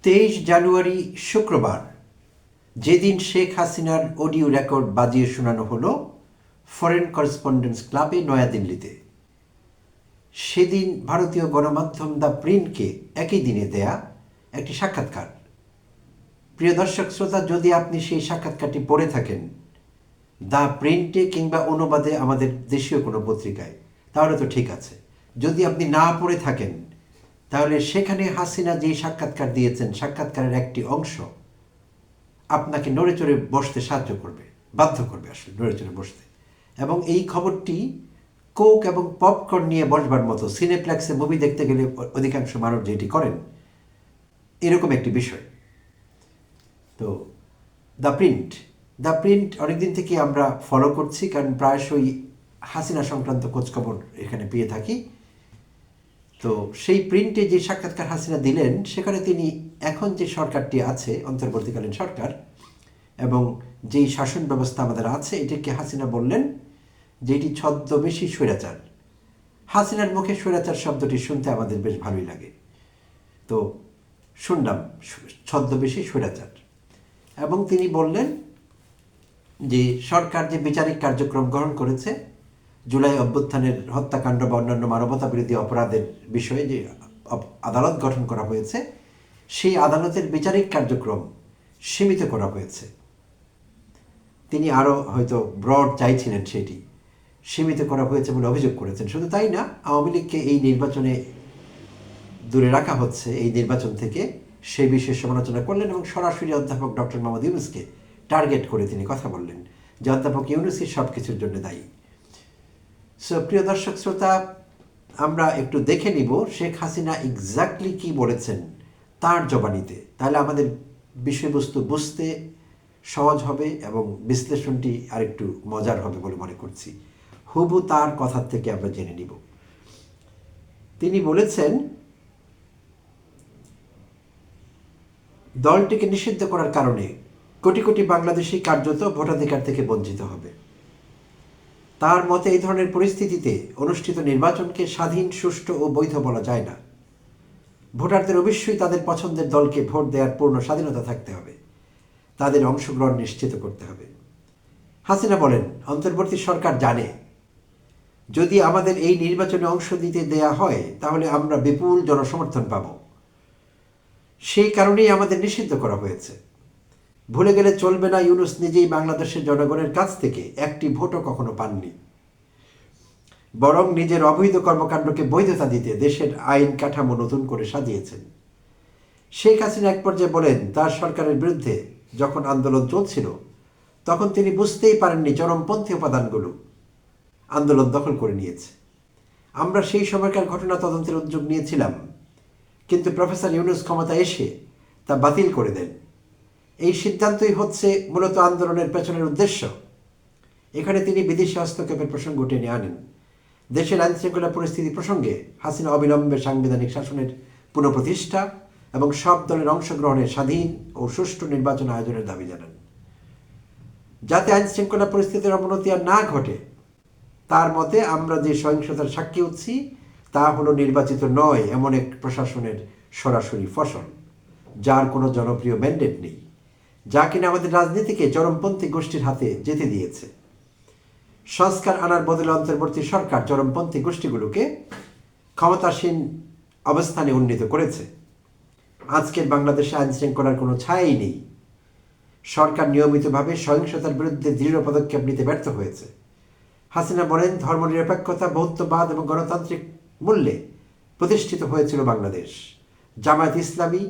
23 জানুয়ারি শুক্রবার, যেদিন শেখ হাসিনার অডিও রেকর্ড বাজিয়ে শোনানো হলো ফরেন করেসপন্ডেন্টস ক্লাবে নয়াদিল্লিতে, সেদিন ভারতীয় গণমাধ্যম দ্য প্রিন্টকে একই দিনে দেয়া একটি সাক্ষাৎকার। প্রিয় দর্শক শ্রোতা, যদি আপনি সেই সাক্ষাৎকারটি পড়ে থাকেন দ্য প্রিন্টে কিংবা অনুবাদে আমাদের দেশীয় কোনো পত্রিকায়, তাহলে তো ঠিক আছে। যদি আপনি না পড়ে থাকেন, তাহলে সেখানে হাসিনা যেই সাক্ষাৎকার দিয়েছেন, সাক্ষাৎকারের একটি অংশ আপনাকে নড়ে চড়ে বসতে সাহায্য করবে, বাধ্য করবে আসলে নড়ে চড়ে বসতে। এবং এই খবরটি কোক এবং পপকর্ন নিয়ে বসবার মতো, সিনেপ্লেক্সে মুভি দেখতে গেলে অধিকাংশ মানুষ যেটি করেন, এরকম একটি বিষয়। তো দ্য প্রিন্ট অনেকদিন থেকে আমরা ফলো করছি, কারণ প্রায়শই হাসিনা সংক্রান্ত খোঁজখবর এখানে পেয়ে থাকি। তো সেই প্রিন্টে যে সাক্ষাৎকার হাসিনা দিলেন, সেখানে তিনি এখন যে সরকারটি আছে, অন্তর্বর্তীকালীন সরকার, এবং যেই শাসন ব্যবস্থা আমাদের আছে, এটিকে হাসিনা বললেন যে এটি ছদ্মবেশী স্বৈরাচার। হাসিনার মুখে স্বৈরাচার শব্দটি শুনতে আমাদের বেশ ভালোই লাগে। তো শুনলাম ছদ্মবেশী স্বৈরাচার, এবং তিনি বললেন যে সরকার যে বিচারিক কার্যক্রম গ্রহণ করেছে, জুলাই অভ্যুত্থানের হত্যাকাণ্ড বা অন্যান্য মানবতা বিরোধী অপরাধের বিষয়ে যে আদালত গঠন করা হয়েছে, সেই আদালতের বিচারিক কার্যক্রম সীমিত করা হয়েছে। তিনি আরও হয়তো ব্রড চাইছিলেন, সেটি সীমিত করা হয়েছে বলে অভিযোগ করেছেন। শুধু তাই না, আওয়ামী লীগকে এই নির্বাচনে দূরে রাখা হচ্ছে, এই নির্বাচন থেকে, সেই বিষয়ে সমালোচনা করলেন এবং সরাসরি অধ্যাপক ডক্টর মোহাম্মদ ইউনূসকে টার্গেট করে তিনি কথা বললেন যে অধ্যাপক ইউনূসই সব কিছুর জন্য দায়ী। সো প্রিয় দর্শক শ্রোতা, আমরা একটু দেখে নিব শেখ হাসিনা এক্স্যাক্টলি কী বলেছেন তার জবানিতে, তাহলে আমাদের বিষয়বস্তু বুঝতে সহজ হবে এবং বিশ্লেষণটি আরেকটু মজার হবে বলে মনে করছি। হুবহু তার কথার থেকে আমরা জেনে নিব। তিনি বলেছেন, দলটিকে নিষিদ্ধ করার কারণে কোটি কোটি বাংলাদেশি কার্যত ভোটাধিকার থেকে বঞ্চিত হবে। তার মতে এই ধরনের পরিস্থিতিতে অনুষ্ঠিত নির্বাচনকে স্বাধীন, সুষ্ঠু ও বৈধ বলা যায় না। ভোটারদের অবশ্যই তাদের পছন্দের দলকে ভোট দেওয়ার পূর্ণ স্বাধীনতা থাকতে হবে, তাদের অংশগ্রহণ নিশ্চিত করতে হবে। হাসিনা বলেন, অন্তর্বর্তী সরকার জানে যদি আমাদের এই নির্বাচনে অংশ দিতে দেয়া হয়, তাহলে আমরা বিপুল জনসমর্থন পাব। সেই কারণেই আমাদের নিষিদ্ধ করা হয়েছে। ভুলে গেলে চলবে না, ইউনূস নিজেই বাংলাদেশের জনগণের কাছ থেকে একটি ভোটও কখনো পাননি, বরং নিজের অবৈধ কর্মকাণ্ডকে বৈধতা দিতে দেশের আইন কাঠামো নতুন করে সাজিয়েছেন। শেখ হাসিনা এক পর্যায়ে বলেন, তার সরকারের বিরুদ্ধে যখন আন্দোলন চলছিল, তখন তিনি বুঝতেই পারেননি চরমপন্থী উপাদানগুলো আন্দোলন দখল করে নিয়েছে। আমরা সেই সময়কার ঘটনা তদন্তের উদ্যোগ নিয়েছিলাম, কিন্তু প্রফেসর ইউনূস ক্ষমতা এসে তা বাতিল করে দেন। এই সিদ্ধান্তই হচ্ছে মূলত আন্দোলনের পেছনের উদ্দেশ্য। এখানে তিনি বিদেশি হস্তক্ষেপের প্রসঙ্গ টেনে আনেন। দেশের আইনশৃঙ্খলা পরিস্থিতি প্রসঙ্গে হাসিনা অবিলম্বে সাংবিধানিক শাসনের পুনঃপ্রতিষ্ঠা এবং সব দলের অংশগ্রহণের স্বাধীন ও সুষ্ঠু নির্বাচন আয়োজনের দাবি জানান। যাতে আইনশৃঙ্খলা পরিস্থিতির অবনতি আর না ঘটে, তার মতে আমরা যে সহিংসতার সাক্ষী হচ্ছি, তা হলো নির্বাচিত নয় এমন এক প্রশাসনের সরাসরি ফসল, যার কোনো জনপ্রিয় ম্যান্ডেট নেই, যা কিনা আমাদের রাজনীতিকে চরমপন্থী গোষ্ঠীর হাতে যেতে দিয়েছে। সংস্কার আনার বদলে অন্তর্বর্তী সরকার চরমপন্থী গোষ্ঠীগুলোকে ক্ষমতাসীন অবস্থানে উন্নীত করেছে। আজকের বাংলাদেশে আইনশৃঙ্খলার কোনো ছায়াই নেই। সরকার নিয়মিতভাবে সহিংসতার বিরুদ্ধে দৃঢ় পদক্ষেপ নিতে ব্যর্থ হয়েছে। হাসিনা বলেন, ধর্মনিরপেক্ষতা, বৌদ্ধবাদ এবং গণতান্ত্রিক মূল্যে প্রতিষ্ঠিত হয়েছিল বাংলাদেশ। জামায়াত ইসলামী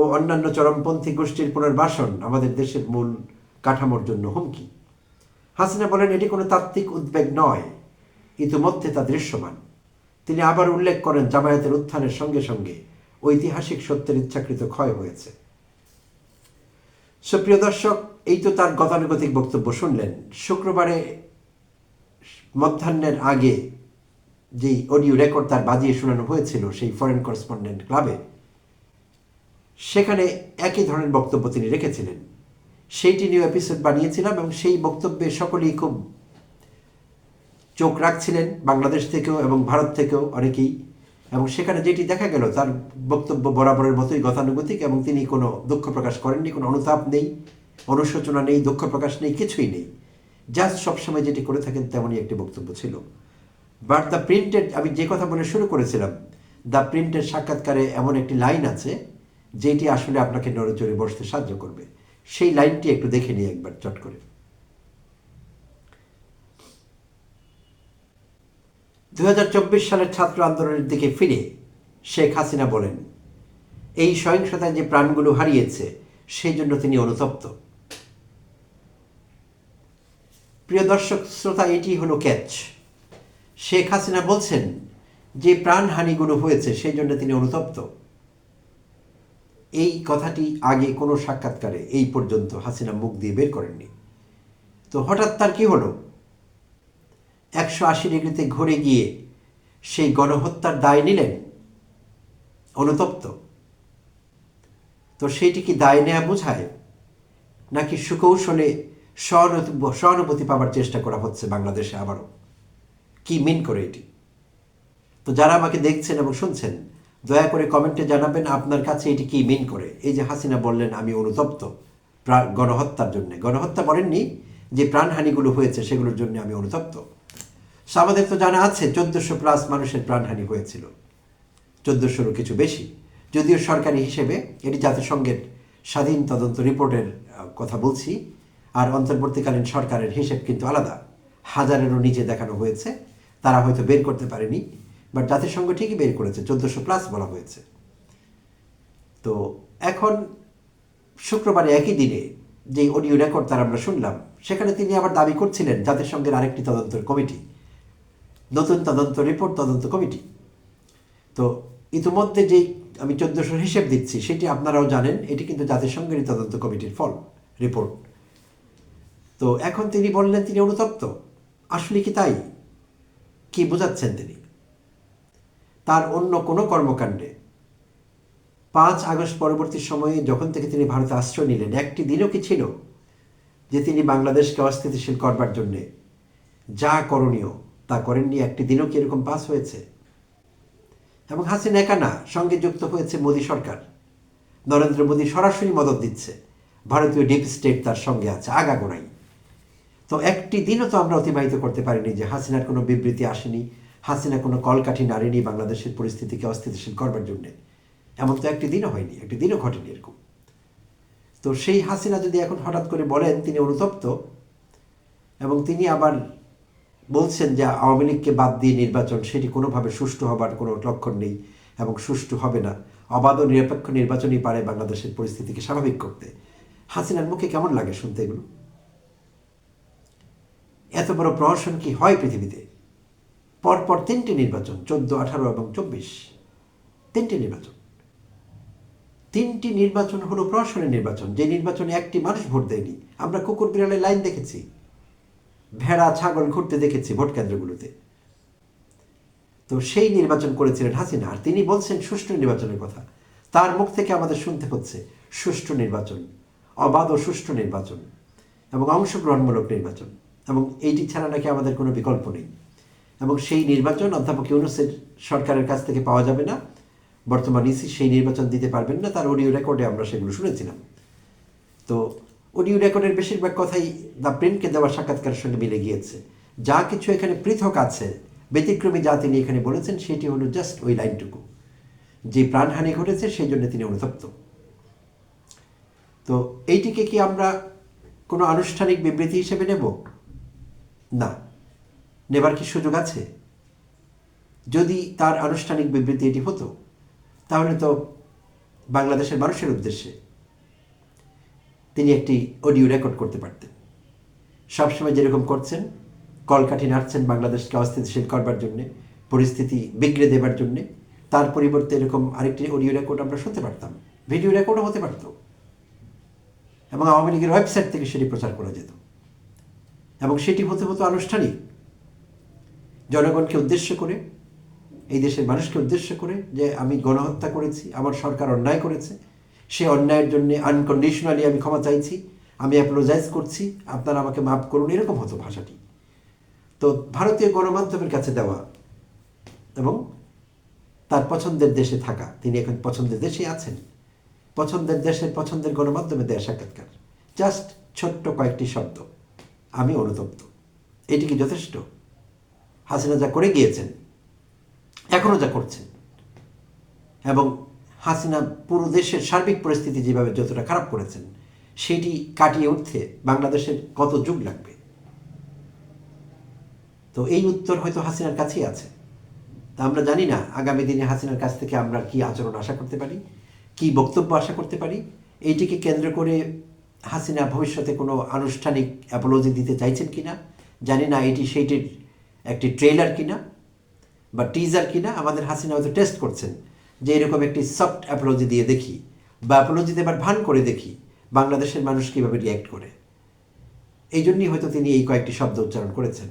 ও অন্যান্য চরমপন্থী গোষ্ঠীর পুনর্বাসন আমাদের দেশের মূল কাঠামোর জন্য হুমকি। হাসিনা বলেন, এটি কোনো তাত্ত্বিক উদ্বেগ নয়, ইতিমধ্যে তা দৃশ্যমান। তিনি আবার উল্লেখ করেন, জামায়াতের উত্থানের সঙ্গে সঙ্গে ঐতিহাসিক সত্যের ইচ্ছাকৃত ক্ষয় হয়েছে। সুপ্রিয় দর্শক, এই তো তার গতানুগতিক বক্তব্য শুনলেন। শুক্রবারে মধ্যাহ্নের আগে যেই অডিও রেকর্ড তার বাজিয়ে শোনানো হয়েছিল সেই ফরেন করেসপন্ডেন্ট ক্লাবে, সেখানে একই ধরনের বক্তব্য তিনি রেখেছিলেন। সেইটি নিয়ে এপিসোড বানিয়েছিলাম এবং সেই বক্তব্যে সকলেই খুব চোখ রাখছিলেন, বাংলাদেশ থেকেও এবং ভারত থেকেও অনেকেই, এবং সেখানে যেটি দেখা গেল তার বক্তব্য বরাবরের মতোই গতানুগতিক, এবং তিনি কোনো দুঃখ প্রকাশ করেননি, কোনো অনুতাপ নেই, অনুশোচনা নেই, দুঃখ প্রকাশ নেই, কিছুই নেই। জাস্ট সবসময় যেটি করে থাকেন তেমনই একটি বক্তব্য ছিল। বাট দ্য প্রিন্টেড, আমি যে কথা বলে শুরু করেছিলাম, দ্য প্রিন্টেড সাক্ষাৎকারে এমন একটি লাইন আছে যেটি আসলে আপনাকে নড়েচড়ে বসতে সাহায্য করবে। সেই লাইনটি একটু দেখে নিই একবার চট করে। 2024 সালের ছাত্র আন্দোলনের দিকে ফিরে শেখ হাসিনা বলেন, এই সহিংসতায় যে প্রাণগুলো হারিয়েছে সেই জন্য তিনি অনুতপ্ত। প্রিয় দর্শক শ্রোতা, এটি হলো ক্যাচ। শেখ হাসিনা বলছেন যে প্রাণহানিগুলো হয়েছে সেই জন্য তিনি অনুতপ্ত। এই কথাটি আগে কোনো সাক্ষাৎকারে এই পর্যন্ত হাসিনা মুখ দিয়ে বের করেননি। তো হঠাৎ তার কি হলো? 180 ডিগ্রিতে ঘুরে গিয়ে সেই গণহত্যার দায় নিলেন, অনুতপ্ত। তো সেইটি কি দায় নেওয়া বোঝায়, নাকি সুকৌশলে সহানুভূতি পাওয়ার চেষ্টা করা হচ্ছে বাংলাদেশে আবারও? কি মিন করে এটি? তো যারা আমাকে দেখছেন এবং শুনছেন, দয়া করে কমেন্টে জানাবেন আপনার কাছে এটি কি মিন করে। এই যে হাসিনা বললেন আমি অনুতপ্ত গণহত্যার জন্য, গণহত্যা বলেননি, যে প্রাণহানিগুলো হয়েছে সেগুলোর জন্য আমি অনুতপ্ত। আমাদের তো জানা আছে 1400+ মানুষের প্রাণহানি হয়েছিল, 1400-রও কিছু বেশি। যদিও সরকারি হিসেবে এটি জাতিসংঘের স্বাধীন তদন্ত রিপোর্টের কথা বলছি, আর অন্তর্বর্তীকালীন সরকারের হিসেব কিন্তু আলাদা, হাজারেরও নিচে দেখানো হয়েছে। তারা হয়তো বের করতে পারেনি, বাট জাতিসংঘ ঠিকই বের করেছে, 1400+ বলা হয়েছে। তো এখন শুক্রবারে একই দিনে যে অডিও রেকর্ড তার আমরা শুনলাম, সেখানে তিনি আবার দাবি করছিলেন জাতিসংঘের আরেকটি তদন্তের কমিটি, নতুন তদন্ত রিপোর্ট তদন্ত কমিটি। তো ইতিমধ্যে যেই আমি 1400 হিসেব দিচ্ছি সেটি আপনারাও জানেন, এটি কিন্তু জাতিসংঘেরই তদন্ত কমিটির ফল রিপোর্ট। তো এখন তিনি বললেন তিনি অনুতপ্ত। আসলে কি তাই? কি বোঝাচ্ছেন তিনি? তার অন্য কোনো কর্মকাণ্ডে 5 আগস্ট পরবর্তী সময়ে যখন থেকে তিনি ভারতে আশ্রয় নিলেন, একটি দিনও কি ছিল যে তিনি বাংলাদেশকে অস্থিতিশীল করবার জন্যে যা করণীয় তা করেননি? একটি দিনও কি এরকম পাস হয়েছে? এবং হাসিনা একা না, সঙ্গে যুক্ত হয়েছে মোদী সরকার। নরেন্দ্র মোদী সরাসরি মদত দিচ্ছে, ভারতীয় ডিপ স্টেট তার সঙ্গে আছে আগাগোড়াই। তো একটি দিনও তো আমরা অতিবাহিত করতে পারিনি যে হাসিনার কোনো বিবৃতি আসেনি, হাসিনা কোনো কলকাঠি নাড়েনি বাংলাদেশের পরিস্থিতিকে অস্থিতিশীল করবার জন্যে। এমন তো একটি দিনও হয়নি, একটি দিনও ঘটেনি এরকম। তো সেই হাসিনা যদি এখন হঠাৎ করে বলেন তিনি অনুতপ্ত, এবং তিনি আবার বলছেন যে আওয়ামী লীগকে বাদ দিয়ে নির্বাচন সেটি কোনোভাবে সুষ্ঠু হবার কোনো লক্ষণ নেই এবং সুষ্ঠু হবে না, অবাধ ও নিরপেক্ষ নির্বাচনই পারে বাংলাদেশের পরিস্থিতিকে স্বাভাবিক করতে। হাসিনার মুখে কেমন লাগে শুনতে এগুলো? এত বড় প্রহসন কি হয় পৃথিবীতে? পরপর 3টি নির্বাচন, 14, 18 এবং 24, 3টি নির্বাচন। 3টি নির্বাচন হলো প্রহসনের নির্বাচন, যে নির্বাচনে একটি মানুষ ভোট দেয়নি। আমরা কুকুর বিড়ালের লাইন দেখেছি, ভেড়া ছাগল ঘুরতে দেখেছি ভোট কেন্দ্রগুলোতে। তো সেই নির্বাচন করেছিলেন হাসিনা, আর তিনি বলছেন সুষ্ঠু নির্বাচনের কথা। তার মুখ থেকে আমাদের শুনতে হচ্ছে সুষ্ঠু নির্বাচন, অবাধ ও সুষ্ঠু নির্বাচন এবং অংশগ্রহণমূলক নির্বাচন, এবং এইটি ছাড়া নাকি আমাদের কোনো বিকল্প নেই। এবং সেই নির্বাচন অধ্যাপক ইউনূসের সরকারের কাছ থেকে পাওয়া যাবে না, বর্তমান ইসি সেই নির্বাচন দিতে পারবেন না। তার অডিও রেকর্ডে আমরা সেগুলো শুনেছিলাম। তো অডিও রেকর্ডের বেশিরভাগ কথাই দ্য প্রিন্টকে দেওয়া সাক্ষাৎকারের সঙ্গে মিলে গিয়েছে। যা কিছু এখানে পৃথক আছে, ব্যতিক্রমী যা তিনি এখানে বলেছেন সেটি হলো জাস্ট ওই লাইনটুকু, যে প্রাণহানি ঘটেছে সেই জন্য তিনি অনুতপ্ত। তো এইটিকে কি আমরা কোনো আনুষ্ঠানিক বিবৃতি হিসেবে নেব? না, নেবার কি সুযোগ আছে? যদি তার আনুষ্ঠানিক বিবৃতি এটি হতো, তাহলে তো বাংলাদেশের মানুষের উদ্দেশ্যে তিনি একটি অডিও রেকর্ড করতে পারতেন। সবসময় যেরকম করছেন, কলকাঠি নাড়ছেন বাংলাদেশকে অস্থিতিশীল করবার জন্যে, পরিস্থিতি বিগড়ে দেবার জন্যে, তার পরিবর্তে এরকম আরেকটি অডিও রেকর্ড আমরা শুনতে পারতাম, ভিডিও রেকর্ডও হতে পারত, এবং আওয়ামী লীগের ওয়েবসাইট থেকে সেটি প্রচার করা যেত, এবং সেটি হতে হতো আনুষ্ঠানিক, জনগণকে উদ্দেশ্য করে, এই দেশের মানুষকে উদ্দেশ্য করে, যে আমি গণহত্যা করেছি, আমার সরকার অন্যায় করেছে, সে অন্যায়ের জন্য আনকন্ডিশনালি আমি ক্ষমা চাইছি, আমি অ্যাপোলোজাইজ করছি, আপনারা আমাকে মাফ করুন, এরকম হতো ভাষাটি। তো ভারতীয় গণমাধ্যমের কাছে দেওয়া এবং তার পছন্দের দেশে থাকা, তিনি এখন পছন্দের দেশে আছেন, পছন্দের দেশের পছন্দের গণমাধ্যমে দেয়া সাক্ষাৎকার, জাস্ট ছোট্ট কয়েকটি শব্দ, আমি অনুতপ্ত। এটি কি যথেষ্ট? হাসিনা যা করে গিয়েছেন, এখনও যা করছেন, এবং হাসিনা পুরো দেশের সার্বিক পরিস্থিতি যেভাবে যতটা খারাপ করেছেন, সেটি কাটিয়ে উঠতে বাংলাদেশের কত যুগ লাগবে? তো এই উত্তর হয়তো হাসিনার কাছেই আছে। তা আমরা জানি না আগামী দিনে হাসিনার কাছ থেকে আমরা কি আচরণ আশা করতে পারি, কি বক্তব্য আশা করতে পারি। এইটিকে কেন্দ্র করে হাসিনা ভবিষ্যতে কোনো আনুষ্ঠানিক অ্যাপোলজি দিতে চাইছেন কিনা জানি না, এটি সেইটির একটি ট্রেলার কিনা বা টিজার কিনা। আমাদের হাসিনা হয়তো টেস্ট করছেন যে এরকম একটি সফট অ্যাপোলজি দিয়ে দেখি, বা অ্যাপোলজি দেবার ভান করে দেখি বাংলাদেশের মানুষ কীভাবে রিয়্যাক্ট করে। এই জন্যই হয়তো তিনি এই কয়েকটি শব্দ উচ্চারণ করেছেন।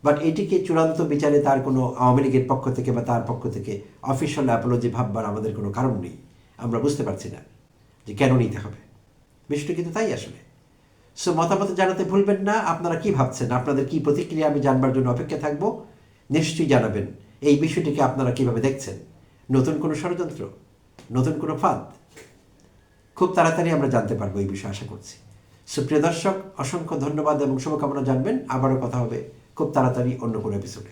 বাট এটিকে চূড়ান্ত বিচারে তার কোনো আওয়ামী লীগের পক্ষ থেকে বা তার পক্ষ থেকে অফিসিয়াল অ্যাপোলজি ভাববার আমাদের কোনো কারণ নেই। আমরা বুঝতে পারছি না যে কেন নিতে হবে। বিষয়টা কিন্তু তাই আসলে। সো মতামত জানাতে ভুলবেন না। আপনারা কি ভাবছেন, আপনাদের কি প্রতিক্রিয়া আমি জানবার জন্য অপেক্ষা থাকবো। নিশ্চয়ই জানাবেন এই বিষয়টিকে আপনারা কিভাবে দেখছেন। নতুন কোনো ষড়যন্ত্র, নতুন কোনো ফাঁদ? খুব তাড়াতাড়ি আমরা জানতে পারবো এই বিষয়ে আশা করছি। সুপ্রিয় দর্শক, অসংখ্য ধন্যবাদ এবং শুভকামনা জানবেন। আবারও কথা হবে খুব তাড়াতাড়ি অন্য কোনো এপিসোডে।